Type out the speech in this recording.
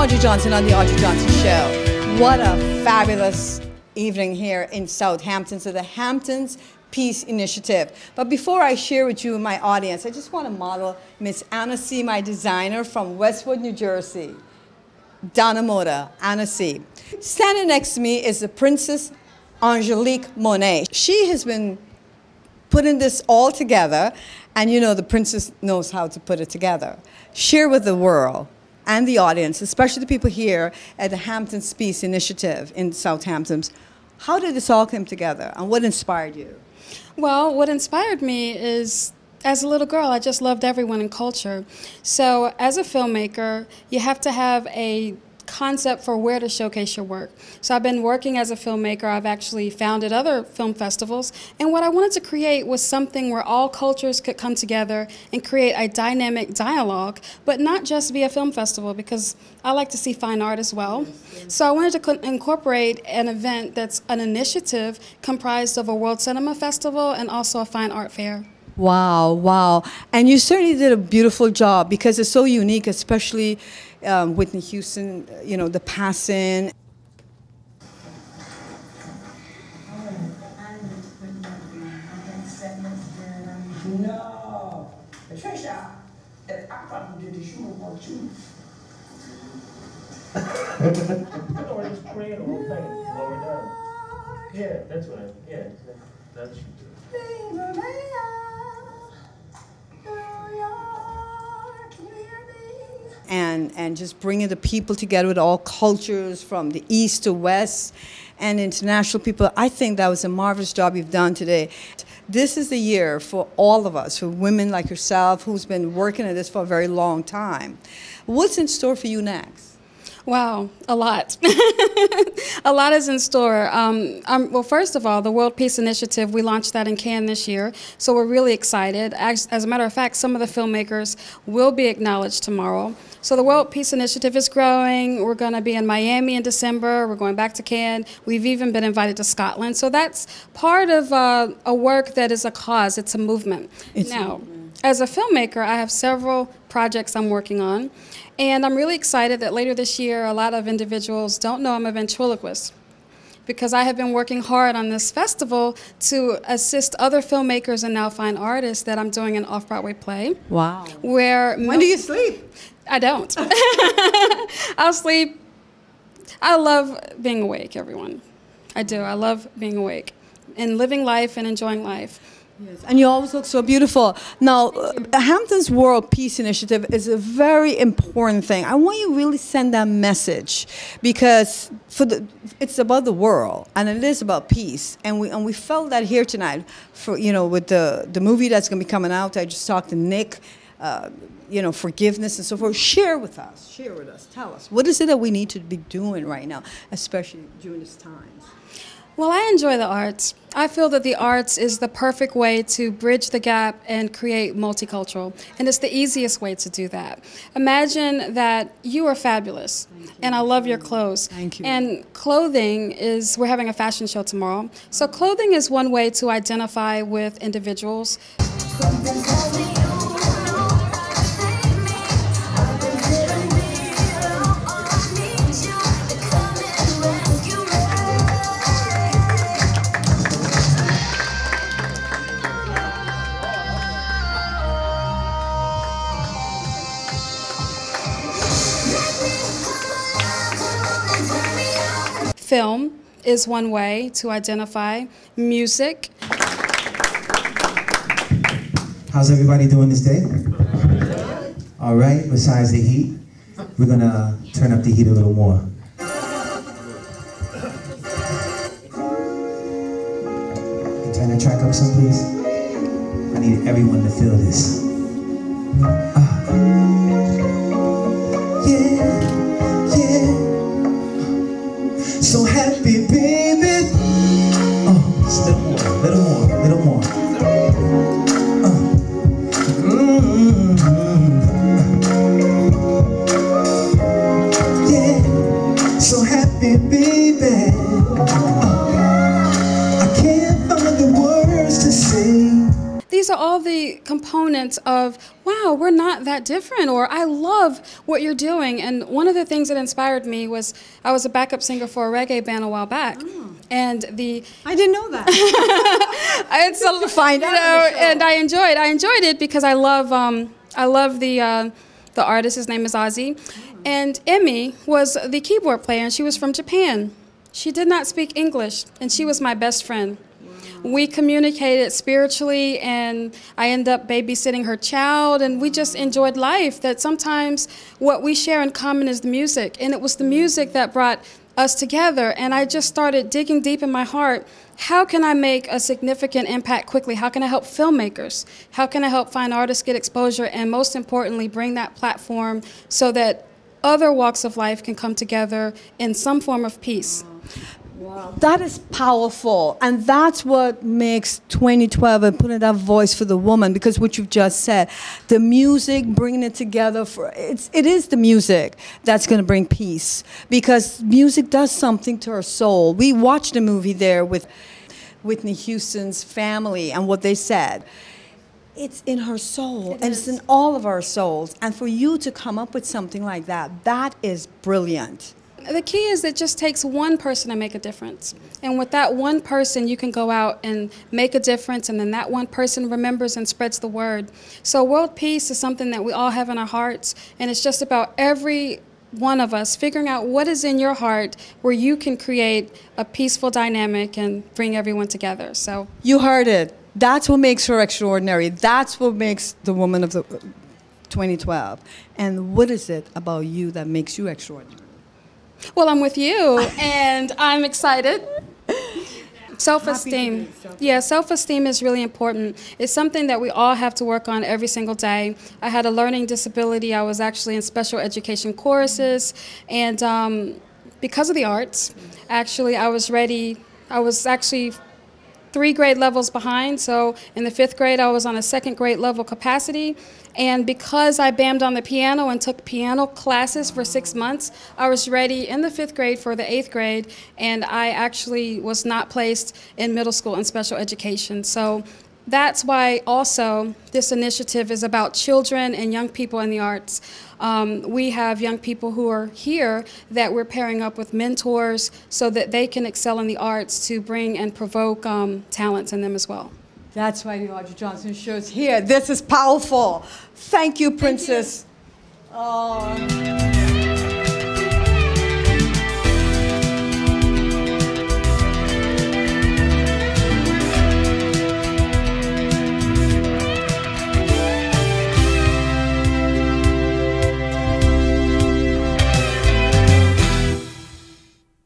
Audrey Johnson on the Audrey Johnson Show. What a fabulous evening here in Southampton, so the Hamptons Peace Initiative. But before I share with you my audience, I just want to model Miss Anna C., my designer from Westwood, New Jersey. Donna Moda, Anna C. Standing next to me is the Princess Angelique Monét. She has been putting this all together, and you know the princess knows how to put it together. Share with the world and the audience, especially the people here at the Hamptons Peace Initiative in Southampton. How did this all come together, and what inspired you? Well, what inspired me is, as a little girl, I just loved everyone in culture. So as a filmmaker, you have to have a concept for where to showcase your work. So I've been working as a filmmaker. I've actually founded other film festivals. And what I wanted to create was something where all cultures could come together and create a dynamic dialogue, but not just be a film festival, because I like to see fine art as well. So I wanted to incorporate an event that's an initiative comprised of a World Cinema Festival and also a fine art fair. Wow, wow. And you certainly did a beautiful job because it's so unique, especially Whitney Houston, you know, the passing. No, Patricia, if I probably did this, you would want you. Or just pray the whole thing, lower down. Yeah, that's what that's And just bringing the people together with all cultures from the east to west and international people. I think that was a marvelous job you've done today. This is the year for all of us, for women like yourself who's been working at this for a very long time. What's in store for you next? Wow, a lot. A lot is in store. Well, first of all, the World Peace Initiative, we launched that in Cannes this year, so we're really excited. As a matter of fact, some of the filmmakers will be acknowledged tomorrow. So the World Peace Initiative is growing. We're going to be in Miami in December. We're going back to Cannes. We've even been invited to Scotland. So that's part of a work that is a cause. It's a movement. Now, as a filmmaker, I have several projects I'm working on. And I'm really excited that later this year, a lot of individuals don't know I'm a ventriloquist, because I have been working hard on this festival to assist other filmmakers and now fine artists that I'm doing an off-Broadway play. Wow. When do you sleep? I don't. I'll sleep. I love being awake, everyone. I do. I love being awake and living life and enjoying life. Yes, and you always look so beautiful. Now, the Hamptons World Peace Initiative is a very important thing. I want you to really send that message, because it's about the world and it is about peace. And we felt that here tonight, with the movie that's going to be coming out. I just talked to Nick. Forgiveness and so forth. Share with us. Tell us. What is it that we need to be doing right now, especially during this time? Well, I enjoy the arts. I feel that the arts is the perfect way to bridge the gap and create multicultural. And it's the easiest way to do that. Imagine that you are fabulous, and I love your clothes. Thank you. And clothing we're having a fashion show tomorrow. So clothing is one way to identify with individuals. Film is one way to identify. Music. How's everybody doing this day? All right, besides the heat, we're gonna turn up the heat a little more. Turn the track up some, please. I need everyone to feel this. So happy, baby. Oh, just a little more. Yeah, so happy, baby. I can't find the words to say. These are all the components of, wow, we're not that different, or I love what you're doing. And one of the things that inspired me was I was a backup singer for a reggae band a while back. And I didn't know that. it's a, find out and I enjoyed it because I love the artist. His name is Ozzy. And Emmy was the keyboard player, and she was from Japan. She did not speak English, and she was my best friend. We communicated spiritually, and I ended up babysitting her child, and we just enjoyed life. That sometimes what we share in common is the music, and it was the music that brought us together. And I just started digging deep in my heart. How can I make a significant impact quickly? How can I help filmmakers? How can I help fine artists get exposure? And most importantly, bring that platform so that other walks of life can come together in some form of peace. Wow. That is powerful, and that's what makes 2012 and putting that voice for the woman, because what you've just said, the music, bringing it together, it is the music that's going to bring peace, because music does something to our soul. We watched a movie there with Whitney Houston's family and what they said. It's in her soul, and it's in all of our souls, and for you to come up with something like that, that is brilliant. The key is it just takes one person to make a difference. And with that one person, you can go out and make a difference, and then that one person remembers and spreads the word. So world peace is something that we all have in our hearts, and it's just about every one of us figuring out what is in your heart where you can create a peaceful dynamic and bring everyone together. So you heard it. That's what makes her extraordinary. That's what makes the woman of the 2012. And what is it about you that makes you extraordinary? Well, I'm with you, and I'm excited. Self-esteem. Yeah, self-esteem is really important. It's something that we all have to work on every single day. I had a learning disability. I was actually in special education courses, and because of the arts, actually, I was actually 3 grade levels behind. So in the 5th grade, I was on a 2nd grade level capacity. And because I bammed on the piano and took piano classes for 6 months, I was ready in the 5th grade for the 8th grade, and I actually was not placed in middle school in special education. So that's why also this initiative is about children and young people in the arts. We have young people who are here that we're pairing up with mentors so that they can excel in the arts to bring and provoke talents in them as well. That's why the Audrey Johnson Show is here. This is powerful. Thank you, Princess. Thank you.